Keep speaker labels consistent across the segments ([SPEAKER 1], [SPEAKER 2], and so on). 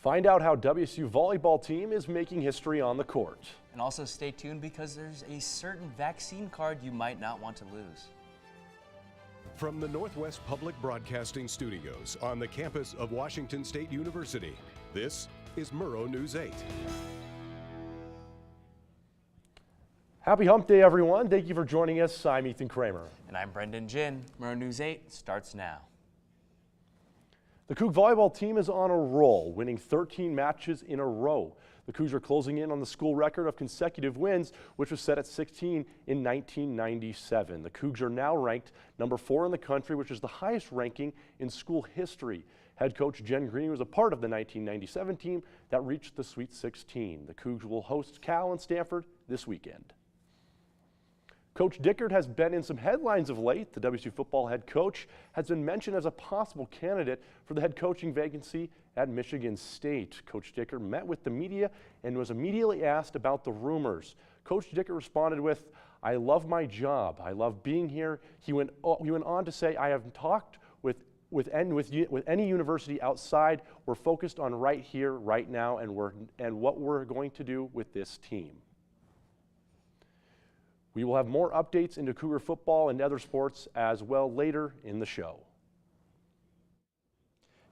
[SPEAKER 1] Find out how WSU volleyball team is making history on the court.
[SPEAKER 2] And also stay tuned because there's a certain vaccine card you might not want to lose.
[SPEAKER 3] From the Northwest Public Broadcasting Studios on the campus of Washington State University, this is Murrow News 8.
[SPEAKER 1] Happy Hump Day, everyone. Thank you for joining us. I'm Ethan Kramer.
[SPEAKER 2] And I'm Brendan Jin. Murrow News 8 starts now.
[SPEAKER 1] The Coug volleyball team is on a roll, winning 13 matches in a row. The Cougs are closing in on the school record of consecutive wins, which was set at 16 in 1997. The Cougs are now ranked number 4 in the country, which is the highest ranking in school history. Head coach Jen Green was a part of the 1997 team that reached the Sweet 16. The Cougs will host Cal and Stanford this weekend. Coach Dickert has been in some headlines of late. The WSU football head coach has been mentioned as a possible candidate for the head coaching vacancy at Michigan State. Coach Dickert met with the media and was immediately asked about the rumors. Coach Dickert responded with, "I love my job. I love being here." He went on to say, "I have talked with any university outside. We're focused on right here, right now, and what we're going to do with this team." We will have more updates into Cougar football and other sports as well later in the show.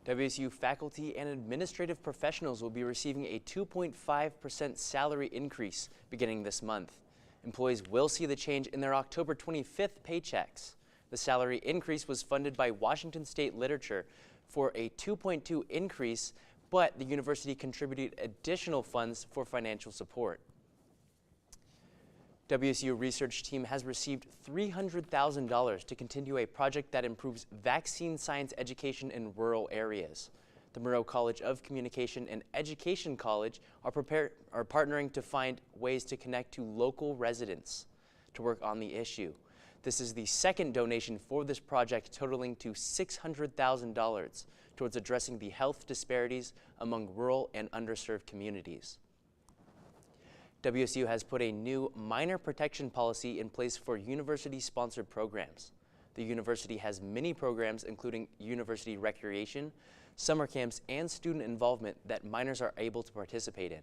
[SPEAKER 2] WSU faculty and administrative professionals will be receiving a 2.5% salary increase beginning this month. Employees will see the change in their October 25th paychecks. The salary increase was funded by Washington State Literature for a 2.2 increase, but the university contributed additional funds for financial support. WSU research team has received $300,000 to continue a project that improves vaccine science education in rural areas. The Murrow College of Communication and Education College are partnering to find ways to connect to local residents to work on the issue. This is the second donation for this project, totaling to $600,000 towards addressing the health disparities among rural and underserved communities. WSU has put a new minor protection policy in place for university-sponsored programs. The university has many programs, including university recreation, summer camps, and student involvement that minors are able to participate in.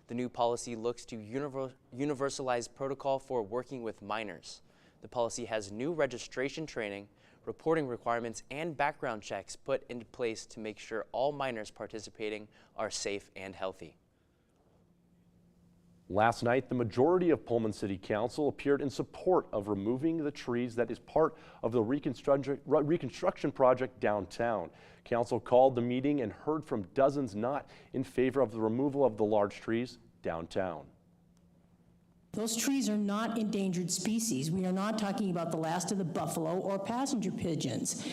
[SPEAKER 2] The new policy looks to universalize protocol for working with minors. The policy has new registration training, reporting requirements, and background checks put into place to make sure all minors participating are safe and healthy.
[SPEAKER 1] Last night, the majority of Pullman City Council appeared in support of removing the trees that is part of the reconstruction project downtown. Council called the meeting and heard from dozens not in favor of the removal of the large trees downtown.
[SPEAKER 4] Those trees are not endangered species. We are not talking about the last of the buffalo or passenger pigeons.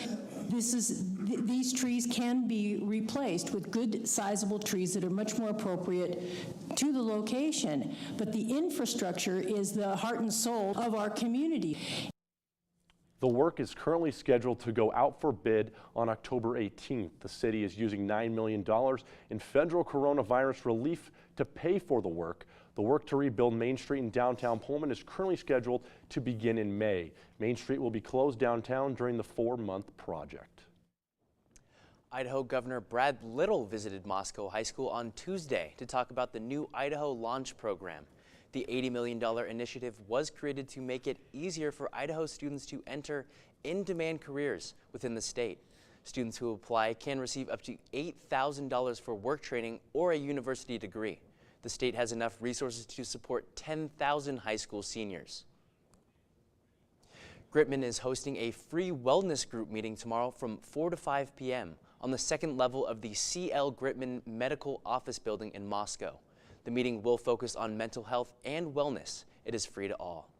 [SPEAKER 4] These trees can be replaced with good sizable trees that are much more appropriate to the location. But the infrastructure is the heart and soul of our community.
[SPEAKER 1] The work is currently scheduled to go out for bid on October 18th. The city is using $9 million in federal coronavirus relief to pay for the work. The work to rebuild Main Street in downtown Pullman is currently scheduled to begin in May. Main Street will be closed downtown during the 4-month project.
[SPEAKER 2] Idaho Governor Brad Little visited Moscow High School on Tuesday to talk about the new Idaho Launch Program. The $80 million initiative was created to make it easier for Idaho students to enter in-demand careers within the state. Students who apply can receive up to $8,000 for work training or a university degree. The state has enough resources to support 10,000 high school seniors. Gritman is hosting a free wellness group meeting tomorrow from 4 to 5 p.m. on the second level of the C.L. Gritman Medical Office Building in Moscow. The meeting will focus on mental health and wellness. It is free to all.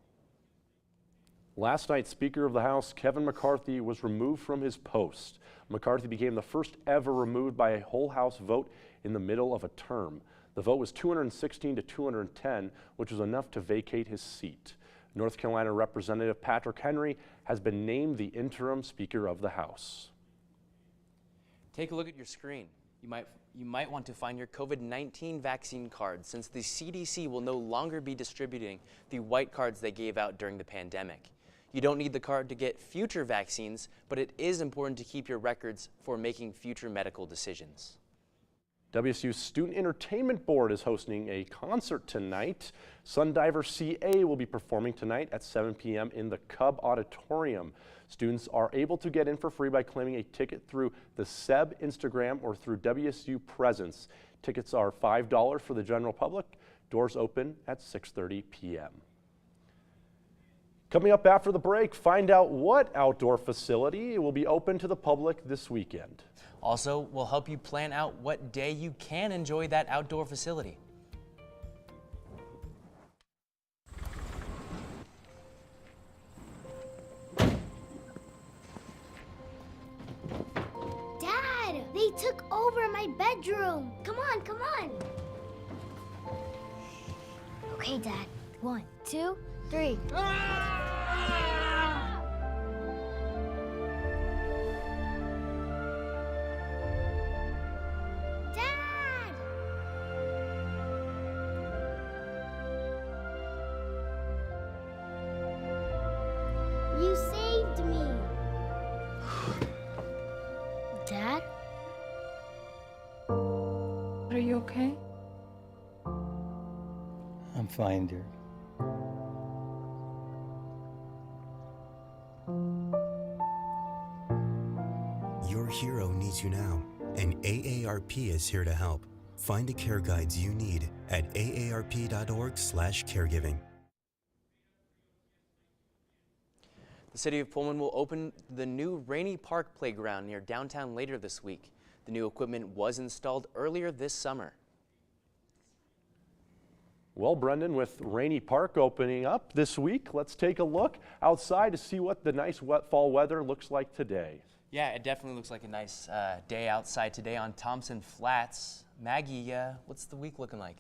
[SPEAKER 1] Last night, Speaker of the House Kevin McCarthy was removed from his post. McCarthy became the first ever removed by a whole House vote in the middle of a term. The vote was 216 to 210, which was enough to vacate his seat. North Carolina Representative Patrick Henry has been named the interim Speaker of the House.
[SPEAKER 2] Take a look at your screen. You might want to find your COVID-19 vaccine card, since the CDC will no longer be distributing the white cards they gave out during the pandemic. You don't need the card to get future vaccines, but it is important to keep your records for making future medical decisions.
[SPEAKER 1] WSU's Student Entertainment Board is hosting a concert tonight. Sundiver CA will be performing tonight at 7 p.m. in the Cub Auditorium. Students are able to get in for free by claiming a ticket through the SEB Instagram or through WSU Presence. Tickets are $5 for the general public. Doors open at 6:30 p.m. Coming up after the break, find out what outdoor facility will be open to the public this weekend.
[SPEAKER 2] Also, we'll help you plan out what day you can enjoy that outdoor facility.
[SPEAKER 5] Dad, they took over my bedroom. Come on, come on. Okay, Dad. 1, 2, 3. Dad! You saved me. Dad?
[SPEAKER 6] Are you okay?
[SPEAKER 7] I'm fine, dear.
[SPEAKER 8] Your hero needs you now, and AARP is here to help. Find the care guides you need at aarp.org/caregiving.
[SPEAKER 2] The City of Pullman will open the new Rainy Park Playground near downtown later this week. The new equipment was installed earlier this summer.
[SPEAKER 1] Well, Brendan, with Rainy Park opening up this week, let's take a look outside to see what the nice wet fall weather looks like today.
[SPEAKER 2] Yeah, it definitely looks like a nice day outside today on Thompson Flats. Maggie, what's the week looking like?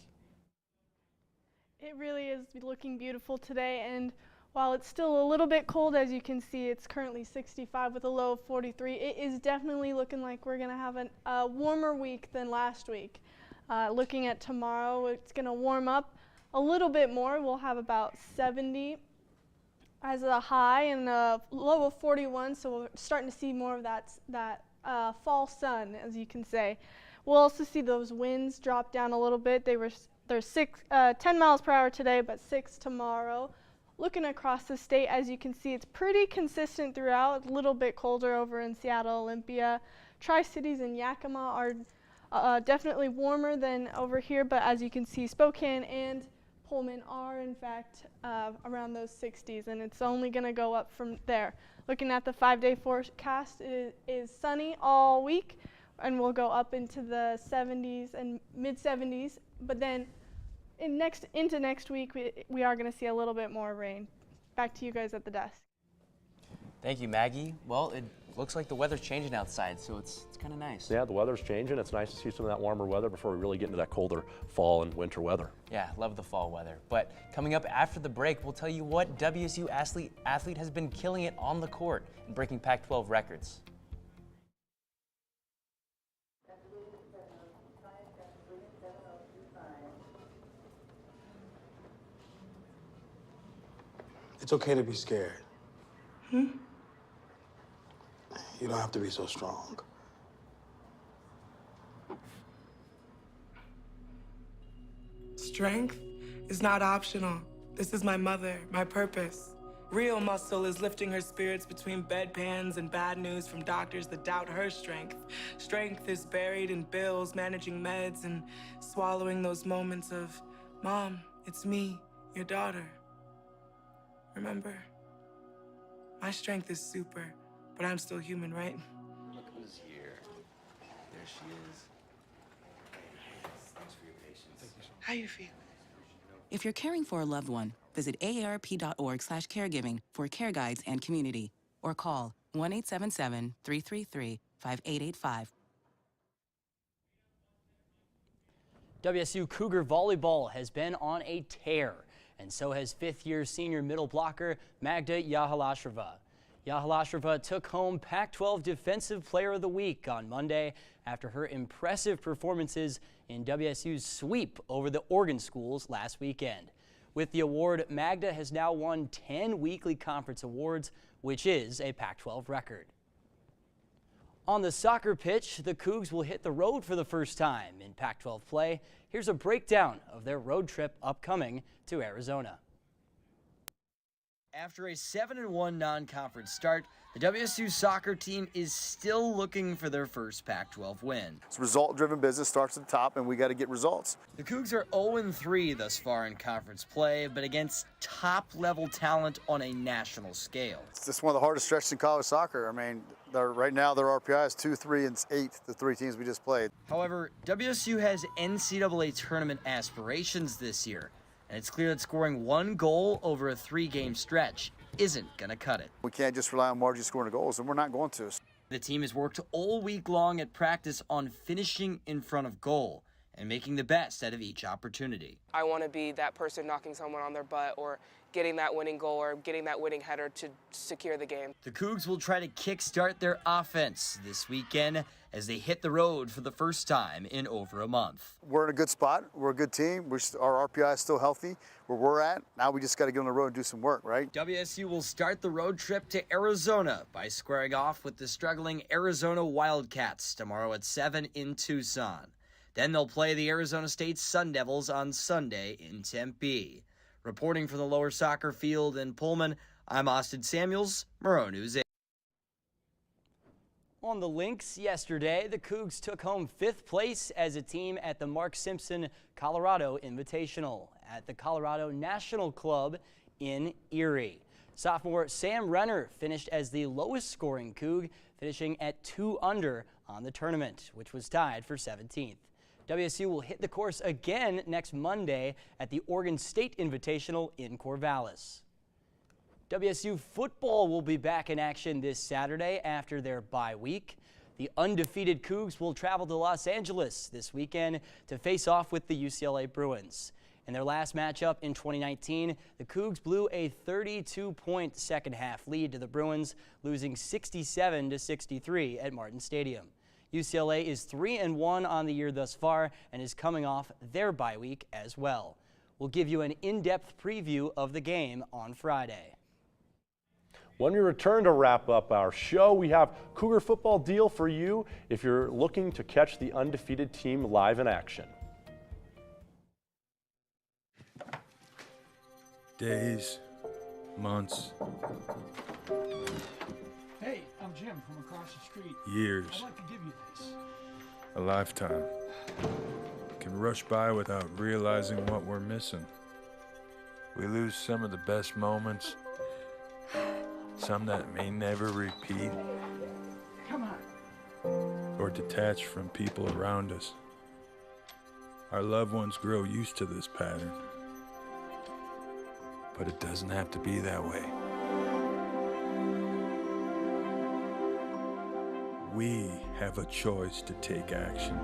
[SPEAKER 9] It really is looking beautiful today, and while it's still a little bit cold, as you can see, it's currently 65 with a low of 43. It is definitely looking like we're going to have a warmer week than last week. Looking at tomorrow, it's going to warm up a little bit more. We'll have about 70 as a high and a low of 41, so we're starting to see more of that fall sun, as you can say. We'll also see those winds drop down a little bit. They're 10 miles per hour today, but 6 tomorrow. Looking across the state, as you can see, it's pretty consistent throughout. A little bit colder over in Seattle, Olympia. Tri-Cities and Yakima are definitely warmer than over here, but as you can see, Spokane and Pullman are in fact around those 60s, and it's only going to go up from there. Looking at the 5-day forecast, it is sunny all week, and we'll go up into the 70s and mid-70s, but then into next week, we are going to see a little bit more rain. Back to you guys at the desk.
[SPEAKER 2] Thank you, Maggie. Well, it looks like the weather's changing outside, so it's kind of nice.
[SPEAKER 1] Yeah, the weather's changing. It's nice to see some of that warmer weather before we really get into that colder fall and winter weather.
[SPEAKER 2] Yeah, love the fall weather. But coming up after the break, we'll tell you what WSU athlete has been killing it on the court and breaking Pac-12 records.
[SPEAKER 10] It's okay to be scared. You don't have to be so strong.
[SPEAKER 6] Strength is not optional. This is my mother, my purpose. Real muscle is lifting her spirits between bedpans and bad news from doctors that doubt her strength. Strength is buried in bills, managing meds, and swallowing those moments of, Mom, it's me, your daughter. Remember? My strength is super, but I'm still human, right?
[SPEAKER 2] Look who's here. There she is. Thanks for your patience.
[SPEAKER 6] How you feel?
[SPEAKER 11] If you're caring for a loved one, visit aarp.org/caregiving for care guides and community, or call 1-877-333-5885.
[SPEAKER 12] WSU Cougar volleyball has been on a tear, and so has fifth-year senior middle blocker Magda Yahalasheva. Yahalasheva took home Pac-12 Defensive Player of the Week on Monday after her impressive performances in WSU's sweep over the Oregon schools last weekend. With the award, Magda has now won 10 weekly conference awards, which is a Pac-12 record. On the soccer pitch, the Cougs will hit the road for the first time in Pac-12 play. Here's a breakdown of their road trip upcoming to Arizona. After a 7-1 non-conference start, the WSU soccer team is still looking for their first Pac-12 win.
[SPEAKER 7] It's result-driven business, starts at the top, and we got to get results.
[SPEAKER 12] The Cougs are 0-3 thus far in conference play, but against top-level talent on a national scale.
[SPEAKER 7] It's just one of the hardest stretches in college soccer. I mean, right now their RPI is 2, 3, and 8, the 3 teams we just played.
[SPEAKER 12] However, WSU has NCAA tournament aspirations this year, and it's clear that scoring 1 goal over a 3-game stretch isn't going to cut it.
[SPEAKER 7] We can't just rely on Margie scoring the goals, and we're not going to.
[SPEAKER 12] The team has worked all week long at practice on finishing in front of goal and making the best out of each opportunity.
[SPEAKER 13] I want to be that person knocking someone on their butt or getting that winning goal or getting that winning header to secure the game.
[SPEAKER 12] The Cougs will try to kickstart their offense this weekend as they hit the road for the first time in over a month.
[SPEAKER 7] We're in a good spot. We're a good team. Our RPI is still healthy where we're at. Now we just got to get on the road and do some work, right?
[SPEAKER 12] WSU will start the road trip to Arizona by squaring off with the struggling Arizona Wildcats tomorrow at 7 in Tucson. Then they'll play the Arizona State Sun Devils on Sunday in Tempe. Reporting from the lower soccer field in Pullman, I'm Austin Samuels, Murrow News 8. On the links yesterday, the Cougs took home 5th place as a team at the Mark Simpson Colorado Invitational at the Colorado National Club in Erie. Sophomore Sam Renner finished as the lowest scoring Coug, finishing at 2 under on the tournament, which was tied for 17th. WSU will hit the course again next Monday at the Oregon State Invitational in Corvallis. WSU football will be back in action this Saturday after their bye week. The undefeated Cougs will travel to Los Angeles this weekend to face off with the UCLA Bruins. In their last matchup in 2019, the Cougs blew a 32-point second-half lead to the Bruins, losing 67-63 at Martin Stadium. UCLA is 3-1 on the year thus far and is coming off their bye week as well. We'll give you an in-depth preview of the game on Friday.
[SPEAKER 1] When we return to wrap up our show, we have Cougar football deal for you if you're looking to catch the undefeated team live in action.
[SPEAKER 14] Days, months,
[SPEAKER 15] hey, I'm Jim from across the street.
[SPEAKER 14] years,
[SPEAKER 15] I'd like to give you this.
[SPEAKER 14] a lifetime can rush by without realizing what we're missing. We lose some of the best moments, some that may never repeat,
[SPEAKER 15] Come on.
[SPEAKER 14] or detach from people around us. Our loved ones grow used to this pattern, but it doesn't have to be that way. We have a choice to take action.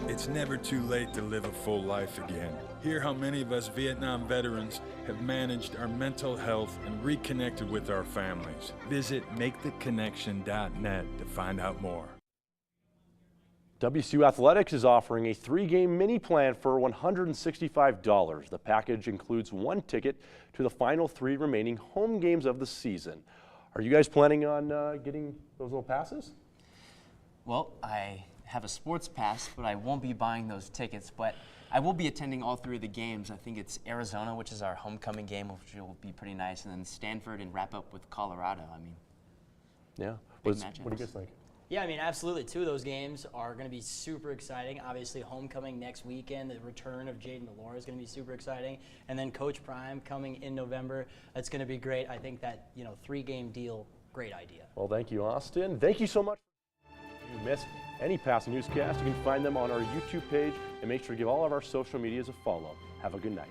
[SPEAKER 14] It's never too late to live a full life again. Hear how many of us Vietnam veterans have managed our mental health and reconnected with our families. Visit maketheconnection.net to find out more.
[SPEAKER 1] WSU Athletics is offering a 3-game mini plan for $165. The package includes 1 ticket to the final 3 remaining home games of the season. Are you guys planning on getting those little passes?
[SPEAKER 2] Well, I have a sports pass, but I won't be buying those tickets, but I will be attending all 3 of the games. I think it's Arizona, which is our homecoming game, which will be pretty nice, and then Stanford and wrap up with Colorado. I mean,
[SPEAKER 1] yeah.
[SPEAKER 2] Big
[SPEAKER 1] What do you guys think?
[SPEAKER 12] Yeah, I mean, absolutely. 2 of those games are going to be super exciting. Obviously, homecoming next weekend, the return of Jaden Delora is going to be super exciting. And then Coach Prime coming in November. That's going to be great. I think that, 3-game deal, great idea.
[SPEAKER 1] Well, thank you, Austin. Thank you so much. If you missed any past newscast, you can find them on our YouTube page, and make sure to give all of our social medias a follow. Have a good night.